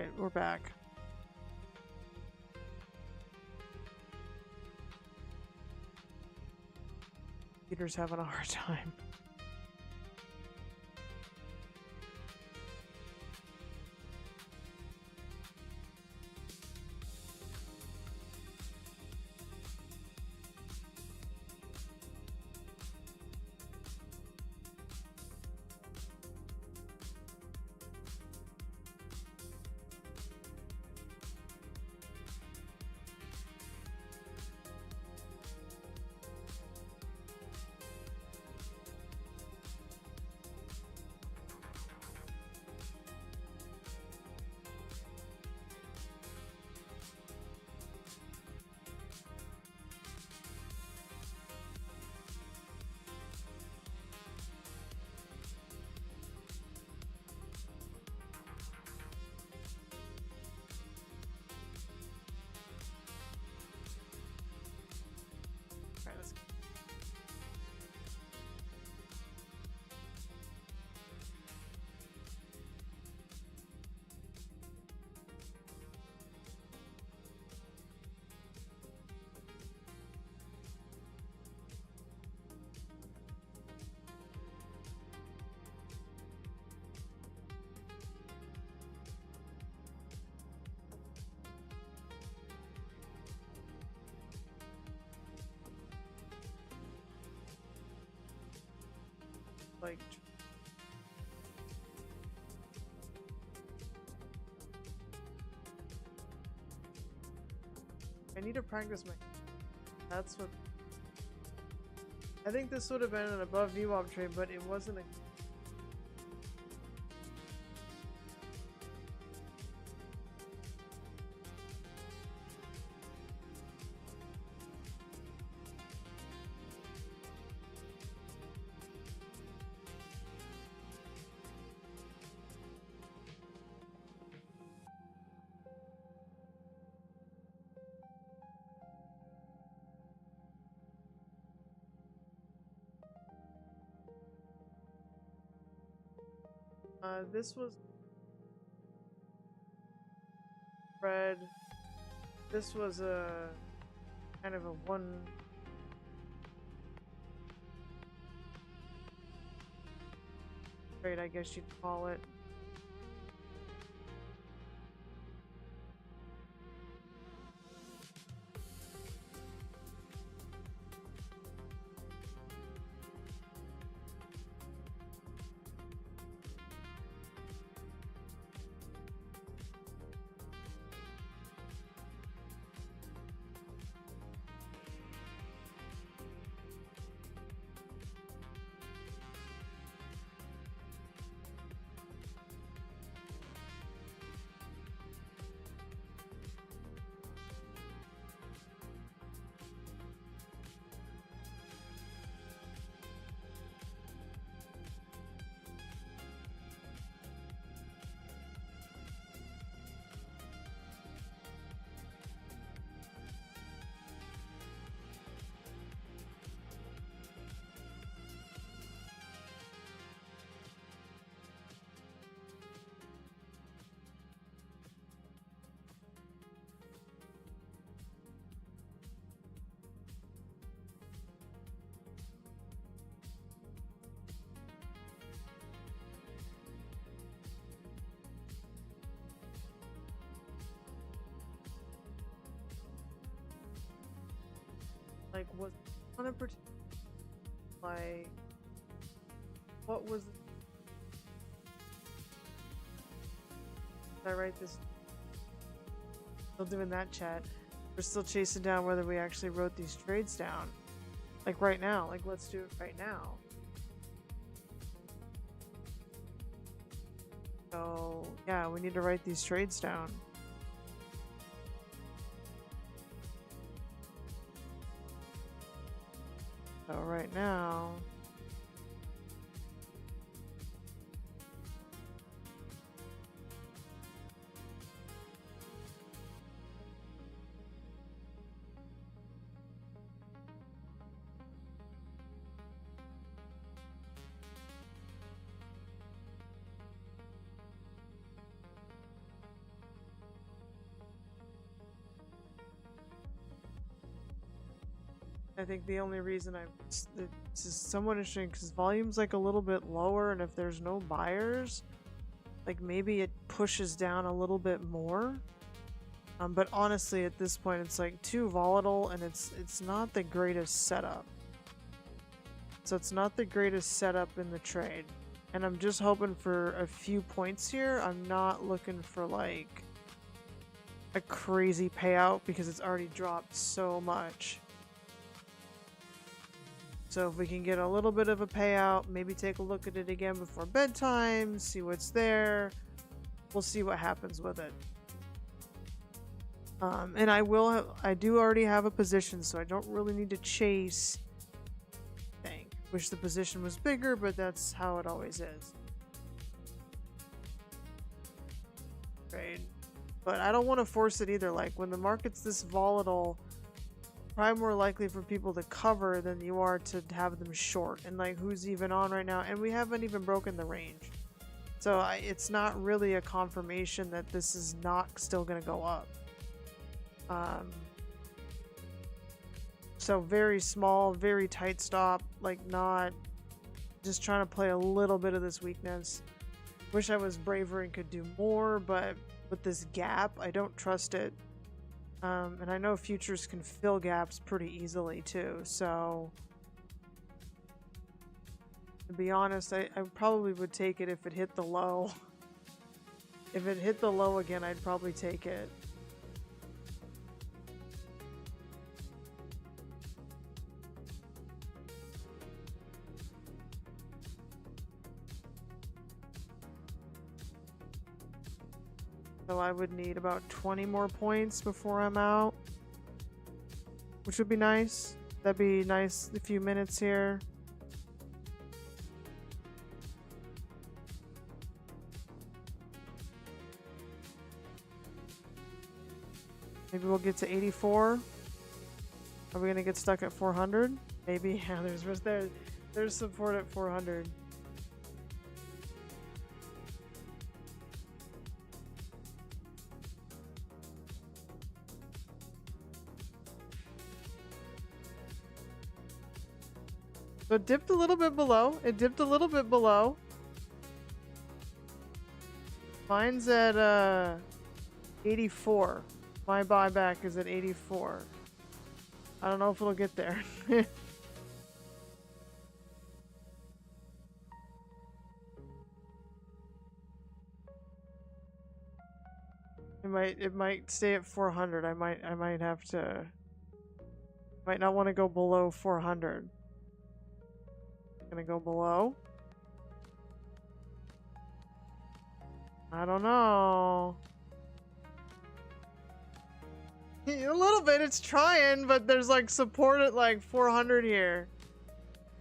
Alright, we're back. Peter's having a hard time. Alright, let's go. Like, I need to practice my. That's what. I think this would have been an above VWAP trade, but it wasn't a. This was red. This was a kind of a one. Trade, I guess you'd call it. Like, was on a particular, like, what was, did I write this? Still doing that chat. We're still chasing down whether we actually wrote these trades down. Like right now, like let's do it right now. So yeah, we need to write these trades down. So right now, I think the only reason this is somewhat interesting because volume's like a little bit lower, and if there's no buyers, like maybe it pushes down a little bit more. But honestly, at this point, it's like too volatile, and it's not the greatest setup. So it's not the greatest setup in the trade, and I'm just hoping for a few points here. I'm not looking for like a crazy payout because it's already dropped so much. So if we can get a little bit of a payout, maybe take a look at it again before bedtime, see what's there. We'll see what happens with it. And I do already have a position, so I don't really need to chase. Wish the position was bigger, but that's how it always is. Right? But I don't want to force it either. Like when the market's this volatile, probably more likely for people to cover than you are to have them short. And like who's even on right now? And we haven't even broken the range. So it's not really a confirmation that this is not still going to go up. So very small, very tight stop, like not just trying to play a little bit of this weakness. Wish I was braver and could do more, but with this gap, I don't trust it. And I know futures can fill gaps pretty easily too, so to be honest, I probably would take it if it hit the low. If it hit the low again, I'd probably take it. So I would need about 20 more points before I'm out, which would be nice. That'd be nice, a few minutes here. Maybe we'll get to 84. Are we gonna get stuck at 400? Maybe. Yeah, there's support at 400. So it dipped a little bit below. It dipped a little bit below. Mine's at 84. My buyback is at 84. I don't know if it'll get there. It might stay at 400. I might have to. Might not want to go below 400. Gonna go below. I don't know. A little bit, it's trying, but there's like support at like 400 here.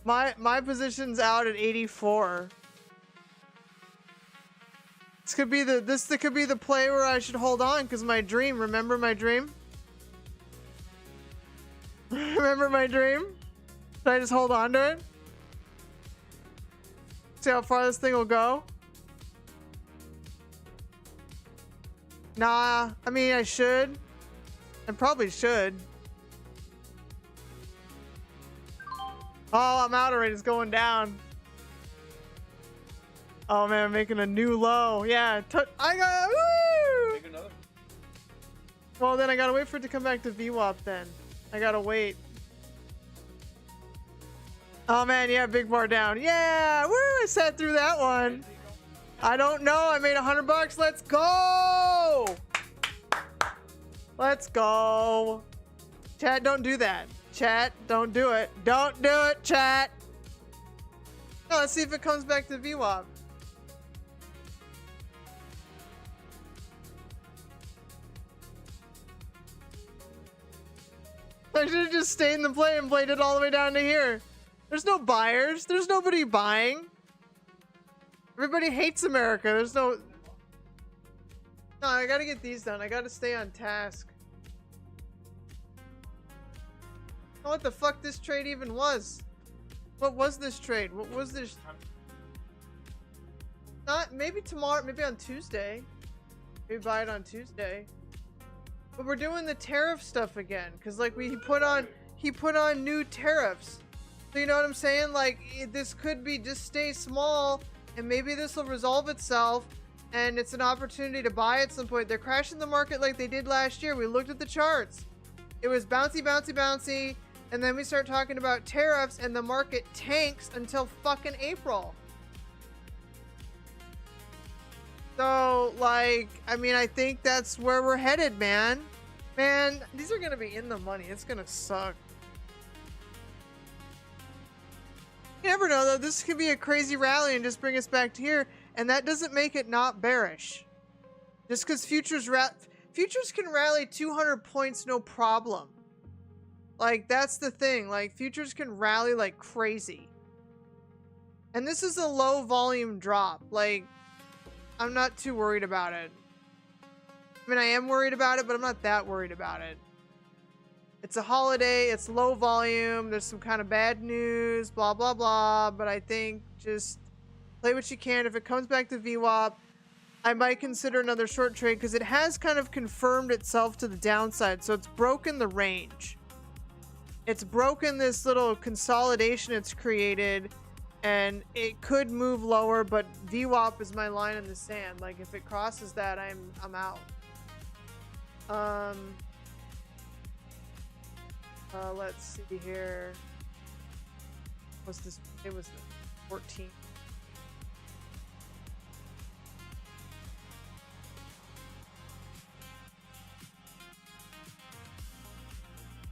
My position's out at 84. This could be the play where I should hold on, because my dream, remember my dream? Remember my dream? Should I just hold on to it? See how far this thing will go? Nah, I mean, I should. I probably should. Oh, I'm out already. It's going down. Oh man, I'm making a new low. Yeah, I got. Woo! Make another. Well, then I gotta wait for it to come back to VWAP. Then I gotta wait. Oh man, yeah, big bar down. Yeah, woo! I sat through that one. I don't know. I made $100. Let's go. Let's go. Chat, don't do that. Chat, don't do it. Don't do it, chat. No, let's see if it comes back to VWAP. I should have just stayed in the play and played it all the way down to here. There's no buyers. There's nobody buying. Everybody hates America. There's no... No, I gotta get these done. I gotta stay on task. Oh, what the fuck this trade even was? What was this trade? What was this? Not maybe tomorrow, maybe on Tuesday. Maybe buy it on Tuesday. But we're doing the tariff stuff again, because like we put on, he put on new tariffs. So you know what I'm saying? Like, this could be just stay small, and maybe this will resolve itself, and it's an opportunity to buy at some point. They're crashing the market like they did last year. We looked at the charts. It was bouncy, bouncy, bouncy, and then we start talking about tariffs, and the market tanks until fucking April. So, like, I mean, I think that's where we're headed, man. Man, these are gonna be in the money. It's gonna suck. You never know, though. This could be a crazy rally and just bring us back to here, and that doesn't make it not bearish. Just because futures can rally 200 points, no problem. Like, that's the thing. Like, futures can rally like crazy. And this is a low volume drop. Like, I'm not too worried about it. I mean, I am worried about it, but I'm not that worried about it. It's a holiday, it's low volume, there's some kind of bad news, blah, blah, blah. But I think just play what you can. If it comes back to VWAP, I might consider another short trade because it has kind of confirmed itself to the downside. So it's broken the range. It's broken this little consolidation it's created, and it could move lower, but VWAP is my line in the sand. Like, if it crosses that, I'm out. Let's see here. What's this? It was the 14th.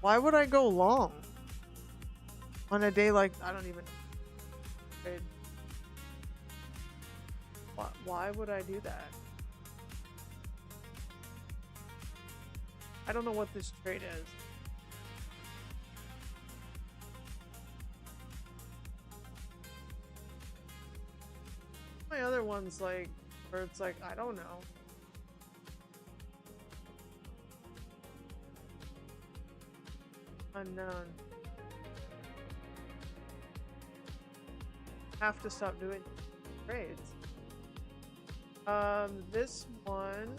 Why would I go long on a day like, I don't even know. Why would I do that? I don't know what this trade is. My other ones, like, where it's like, I don't know. Unknown. Have to stop doing trades. This one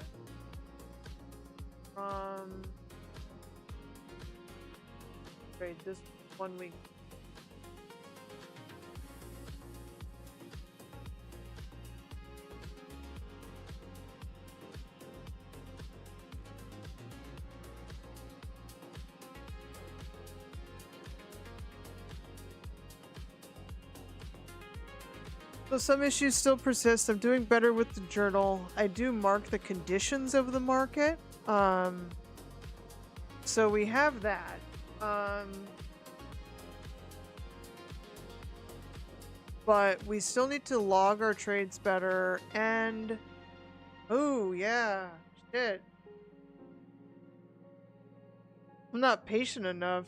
trade this 1 week. So some issues still persist. I'm doing better with the journal. I do mark the conditions of the market. So we have that. But we still need to log our trades better, and oh yeah, shit. I'm not patient enough.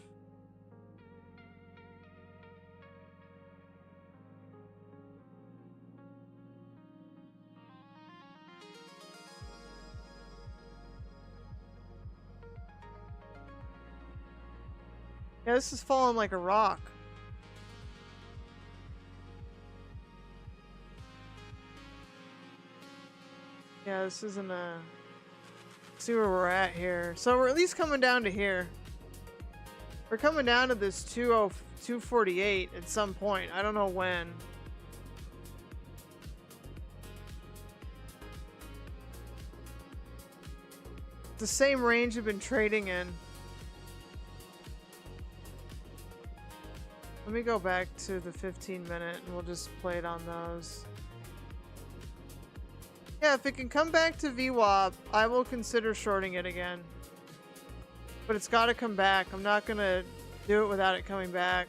Yeah, this is falling like a rock. Yeah, this isn't a... See where we're at here. So we're at least coming down to here. We're coming down to this 248 at some point. I don't know when. It's the same range we've been trading in. Let me go back to the 15-minute and we'll just play it on those. Yeah, if it can come back to VWAP, I will consider shorting it again. But it's got to come back. I'm not going to do it without it coming back.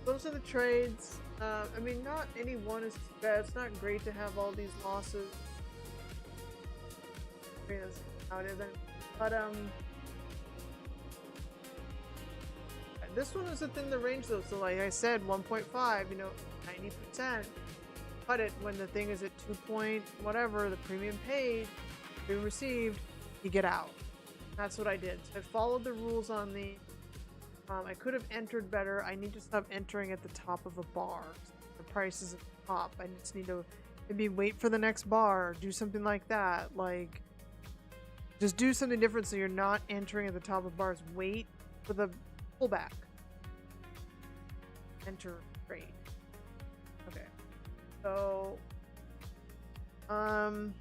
Those are the trades. I mean, not any one is too bad. It's not great to have all these losses. I mean, that's how it is. But, this one was within the range though, so like I said, 1.5, you know, 90%. Cut it when the thing is at 2 point whatever, the premium paid, premium received, you get out. That's what I did. So I followed the rules on the, I could have entered better. I need to stop entering at the top of a bar. The price is at the top. I just need to Maybe wait for the next bar, do something like that. Like, just do something different so you're not entering at the top of bars. Wait for the pullback. Enter trade. Okay. So, let's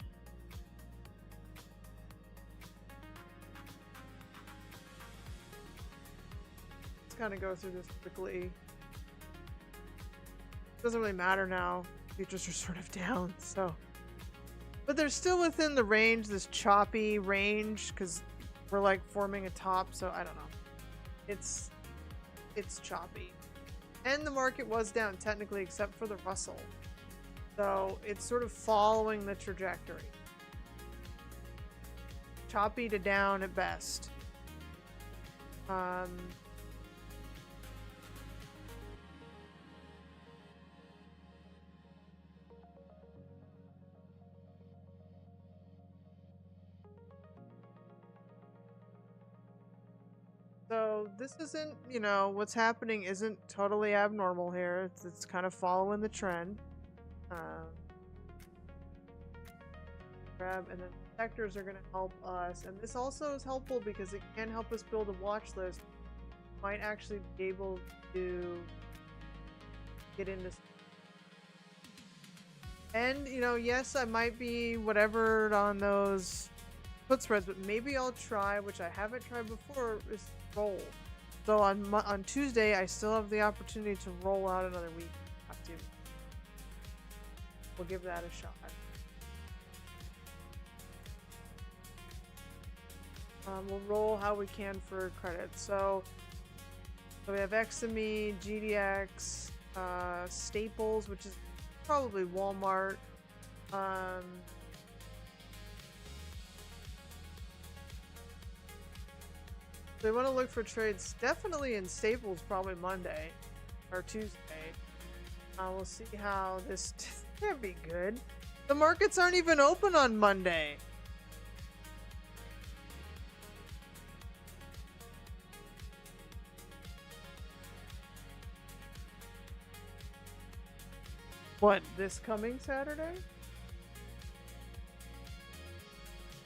kind of go through this quickly. Doesn't really matter now. Futures are sort of down, so. But they're still within the range, this choppy range, because we're like forming a top, so I don't know. It's choppy. And the market was down technically, except for the Russell. So it's sort of following the trajectory. Choppy to down at best. So this isn't, you know, what's happening isn't totally abnormal here. It's kind of following the trend. Grab, and then sectors are going to help us. And this also is helpful because it can help us build a watch list. Might actually be able to get into. And, you know, yes, I might be whatever on those put spreads, but maybe I'll try, which I haven't tried before, is roll. So on Tuesday, I still have the opportunity to roll out another week. Have to. We'll give that a shot. We'll roll how we can for credit. So we have XME, GDX, Staples, which is probably Walmart. So we want to look for trades definitely in Staples, probably Monday or Tuesday. We'll see how this can't be good. The markets aren't even open on Monday. What, this coming Saturday?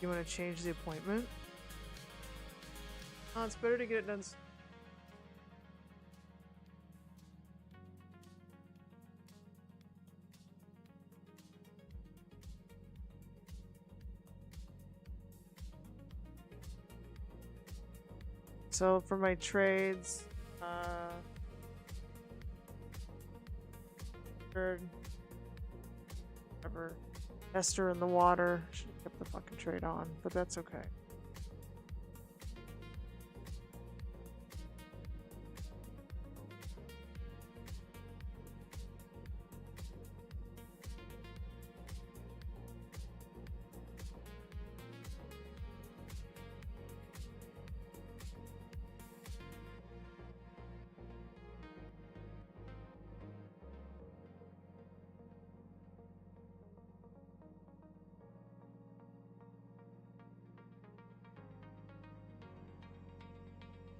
You want to change the appointment? Oh, it's better to get it done. So for my trades, whatever, Esther in the water. Should have kept the fucking trade on, but that's okay.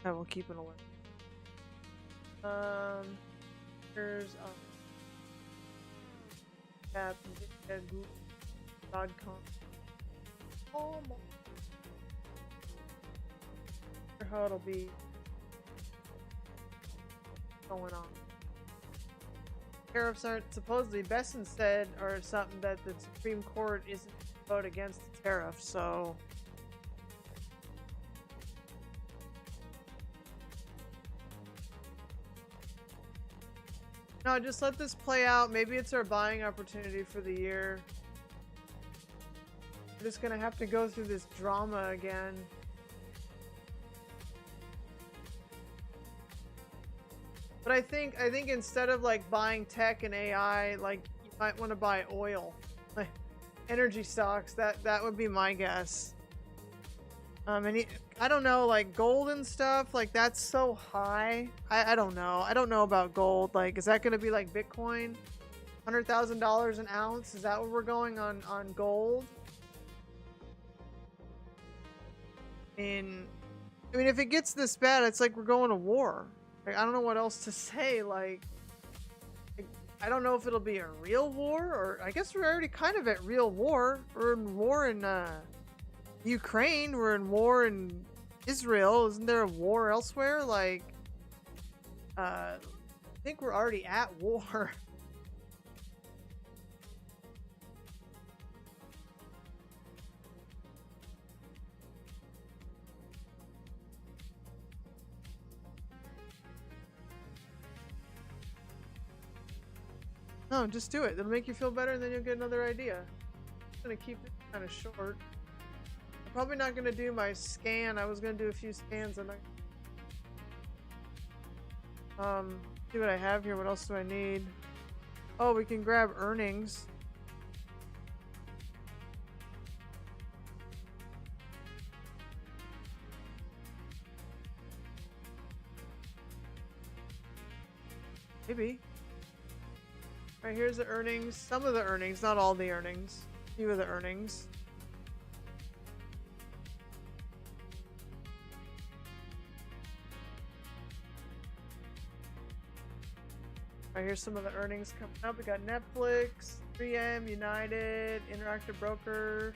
I will keep an alert. Here's that Godcon. Oh my. How it'll be going on. Tariffs aren't supposedly Besson said or something that the Supreme Court isn't vote against the tariff, so. No, just let this play out. Maybe it's our buying opportunity for the year. We're just gonna have to go through this drama again. But I think instead of like buying tech and AI, like you might want to buy oil, like energy stocks. That would be my guess. And I don't know, like gold and stuff, like that's so high. I don't know. I don't know about gold. Like, is that going to be like Bitcoin? $100,000 an ounce? Is that what we're going on gold? I mean, if it gets this bad, it's like we're going to war. Like, I don't know what else to say. Like I don't know if it'll be a real war, or I guess we're already kind of at real war. We're in war in Ukraine. We're in war in Israel. Isn't there a war elsewhere? Like, I think we're already at war. No, just do it. It'll make you feel better, and then you'll get another idea. I'm gonna keep it kind of short. I'm probably not gonna do my scan. I was gonna do a few scans, and see what I have here. What else do I need? Oh, we can grab earnings. Maybe. Alright, here's the earnings. Some of the earnings, not all the earnings. A few of the earnings. Alright, here's some of the earnings coming up. We got Netflix, 3M, United, Interactive Broker.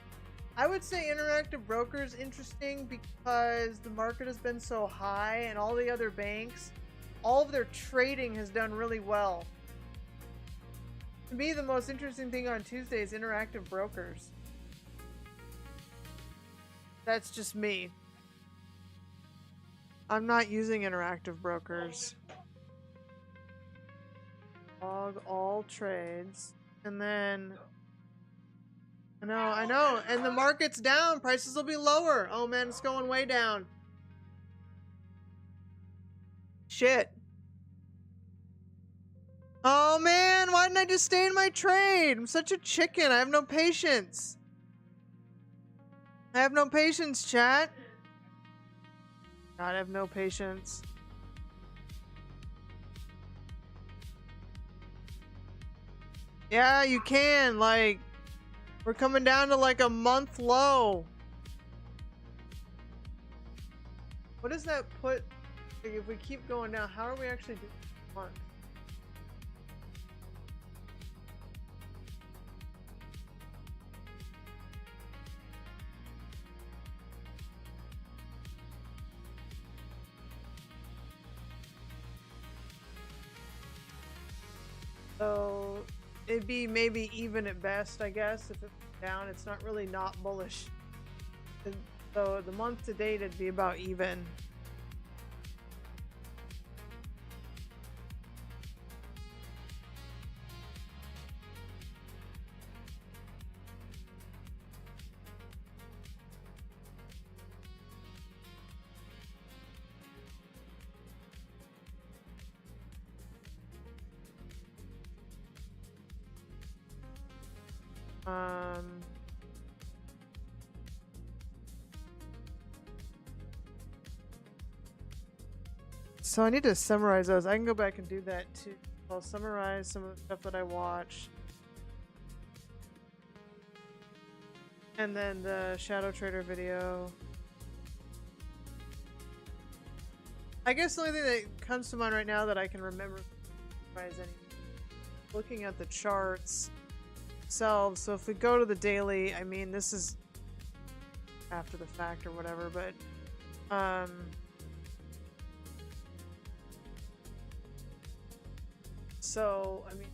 I would say Interactive Broker is interesting because the market has been so high, and all the other banks, all of their trading has done really well. To me, the most interesting thing on Tuesday is Interactive Brokers. That's just me. I'm not using Interactive Brokers. Log all trades. And then... I know. And the market's down. Prices will be lower. Oh man, it's going way down. Shit. Oh man, why didn't I just stay in my trade? I'm such a chicken. I have no patience. I have no patience, chat. God, I have no patience. Yeah, you can. Like, we're coming down to like a month low. What does that put? Like, if we keep going down, how are we actually doing a month? So it'd be maybe even at best, I guess. If it's down, it's not really not bullish. So the month to date, it'd be about even. So I need to summarize those. I can go back and do that too. I'll summarize some of the stuff that I watched. And then the Shadow Trader video. I guess the only thing that comes to mind right now that I can remember is looking at the charts themselves. So if we go to the daily, I mean, this is after the fact or whatever, but so I mean,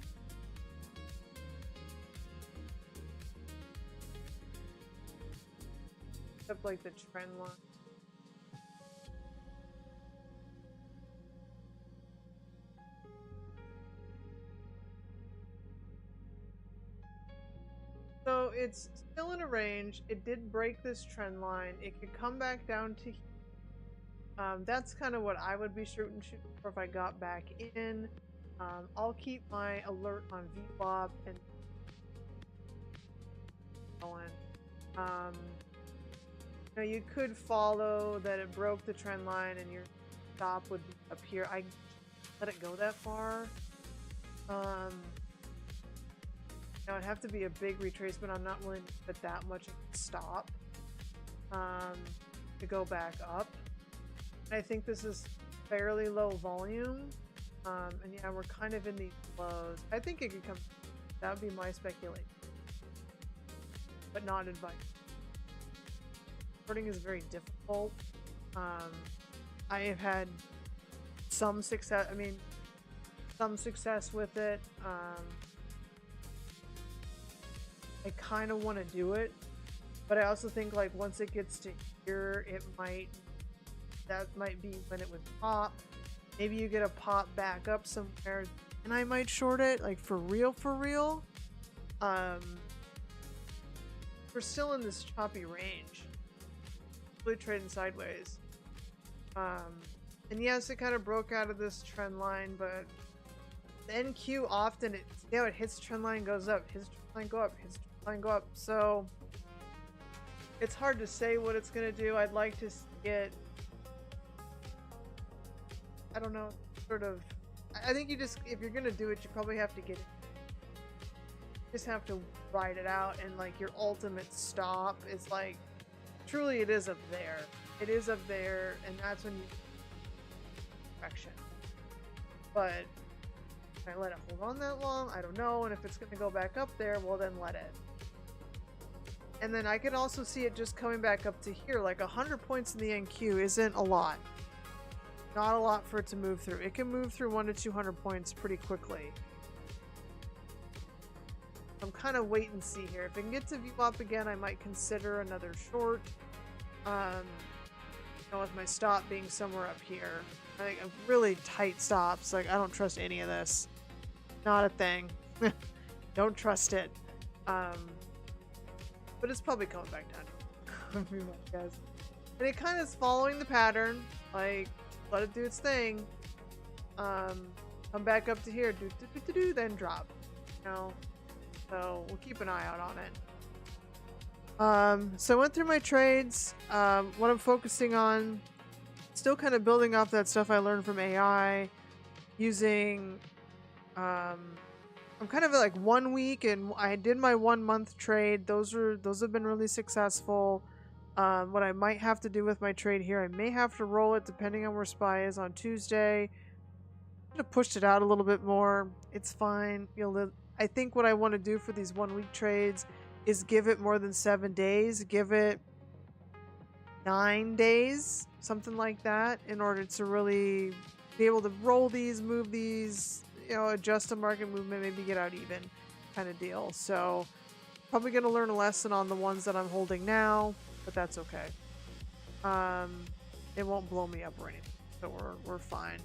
except like the trend line. So it's still in a range. It did break this trend line. It could come back down to that's kind of what I would be shooting for if I got back in. I'll keep my alert on VWAP and going. You know, you could follow that it broke the trend line and your stop would be up here. I let it go that far. Now it'd have to be a big retracement. I'm not willing to put that much of a stop to go back up. I think this is fairly low volume. And yeah, we're kind of in these lows. I think it could come. That would be my speculation, but not advice. Shorting is very difficult. I have had some success. I mean, some success with it. I kind of want to do it, but I also think like once it gets to here, that might be when it would pop. Maybe you get a pop back up somewhere, and I might short it, like for real, for real. We're still in this choppy range. Really trading sideways. And yes, it kind of broke out of this trend line, but the NQ often, it hits trend line, goes up, hits trend line, go up, hits trend line, go up. So it's hard to say what it's going to do. I'd like to get, I don't know, sort of, I think if you're going to do it, you probably have to get it. You just have to ride it out, and like your ultimate stop is like, truly it is up there. It is up there, and that's when you direction. But can I let it hold on that long? I don't know. And if it's going to go back up there, well then let it. And then I can also see it just coming back up to here. Like 100 points in the NQ isn't a lot. Not a lot for it to move through. It can move through 100 to 200 points pretty quickly. I'm kind of wait and see here. If it can get to view up again, I might consider another short. With my stop being somewhere up here. I think a really tight stops. Like, I don't trust any of this. Not a thing. Don't trust it. But it's probably coming back down. And it kind of is following the pattern. Like, let it do its thing. Come back up to here. Then drop. You know? So we'll keep an eye out on it. So I went through my trades. What I'm focusing on, still kind of building off that stuff I learned from AI, using, I'm kind of at like 1 week, and I did my 1 month trade. Those have been really successful. What I might have to do with my trade here, I may have to roll it depending on where SPY is on Tuesday. I'm gonna push it out a little bit more. It's fine. I think what I want to do for these 1 week trades is give it more than 7 days, give it 9 days, something like that, in order to really be able to roll these, move these, adjust a market movement, maybe get out even kind of deal. So probably going to learn a lesson on the ones that I'm holding now, but that's okay. It won't blow me up or anything, so we're fine.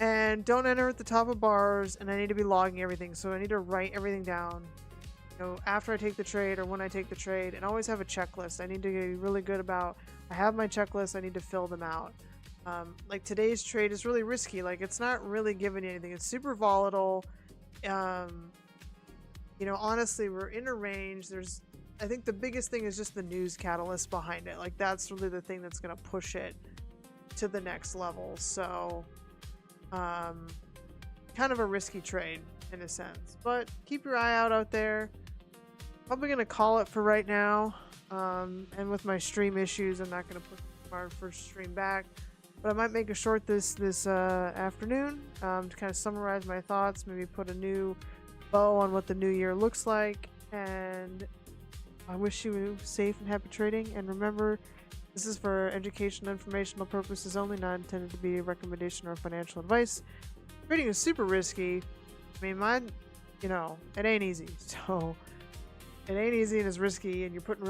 And don't enter at the top of bars, and I need to be logging everything, so I need to write everything down, after I take the trade or when I take the trade, and always have a checklist. I need to be really good about, I have my checklist, I need to fill them out. Like today's trade is really risky, like it's not really giving you anything, it's super volatile. Honestly, we're in a range. I think the biggest thing is just the news catalyst behind it. Like that's really the thing that's going to push it to the next level. So kind of a risky trade in a sense, but keep your eye out there. Probably gonna call it for right now, and with my stream issues, I'm not gonna put our first stream back, but I might make a short this afternoon to kind of summarize my thoughts, maybe put a new bow on what the new year looks like, and I wish you safe and happy trading. And remember, this is for educational, informational purposes only, not intended to be a recommendation or financial advice. Trading is super risky. I mean, it ain't easy. So, it ain't easy and it's risky, and you're putting